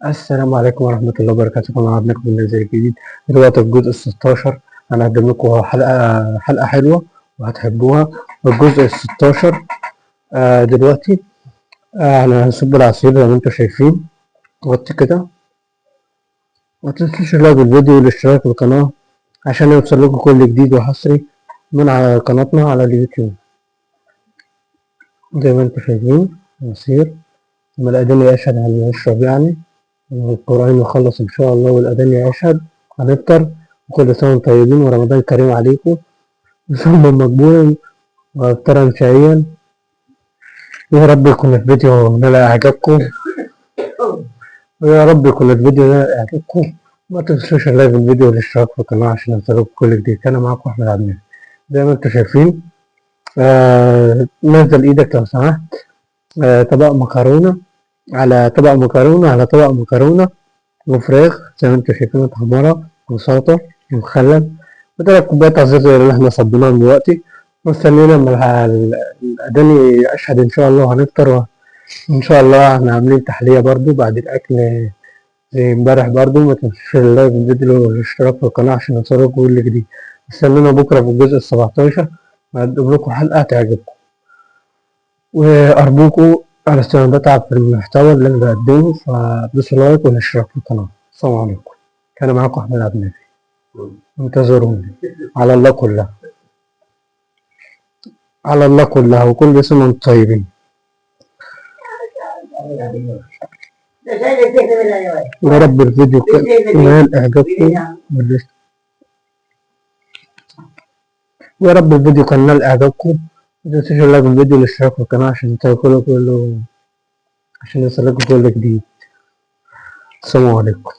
السلام عليكم ورحمة الله وبركاته. أنا عبد لكم النازل الجديد دلوقتي الجزء الستاشر. أنا هقدم لكم حلقة حلوة وهتحبوها. الجزء الستاشر دلوقتي. أنا هنصب العصير زي ما انتم شايفين. غطي كده، متنسوش اللايك بالفيديو والاشتراك في القناة عشان يوصل لكم كل جديد وحصري من على قناتنا على اليوتيوب. زي ما انتم شايفين عصير، ما الأذان يشهد على اللي يشرب يعني، والقرآن يخلص إن شاء الله والأذان يشهد. هنفطر وكل سنة وانتم طيبين ورمضان كريم عليكم وصوما مقبولا وإفطارا شهيا. يا رب يكون الفيديو نال إعجابكم، ويا رب يكون الفيديو نال إعجابكم. ما تنسوش اللايك الفيديو والاشتراك في القناة عشان يوصلكم كل جديد. كان معاكم أحمد عبد المنعم. زي ما انتم شايفين نزل إيدك لو سمحت. طبق مكرونة على طبق مكرونة على طبق مكرونة وفراخ زي ما انتم شايفين متحمرة وسلطة ومخلل وتلات كوبايات عصير زي اللي احنا صبيناهم دلوقتي، مستنيين لما الأذان يشهد إن شاء الله. وهنفطر إن شاء الله. احنا عاملين تحلية برضو بعد الأكل زي امبارح برضو. ما تنسوش اللايك والفيديو والاشتراك في القناة عشان يوصلكوا كل جديد. استنونا بكرة في الجزء السبعتاشر هقدم لكم حلقة تعجبكم، وأرجوكوا على استمرار في المحتوى اللي أنا بقدمه، فدوسوا لايك والاشتراك في القناة. السلام عليكم. كان معاكم أحمد عبد النبي. انتظروني. على الله كلها، على الله كلها، وكل سنة وانتم طيبين. يا رب الفيديو ينال إعجابكم، يا رب الفيديو كان نال إعجابكم. متنسوش اللايك بالفيديو والاشتراك في القناة عشان يوصلكوا كل جديد. السلام عليكم.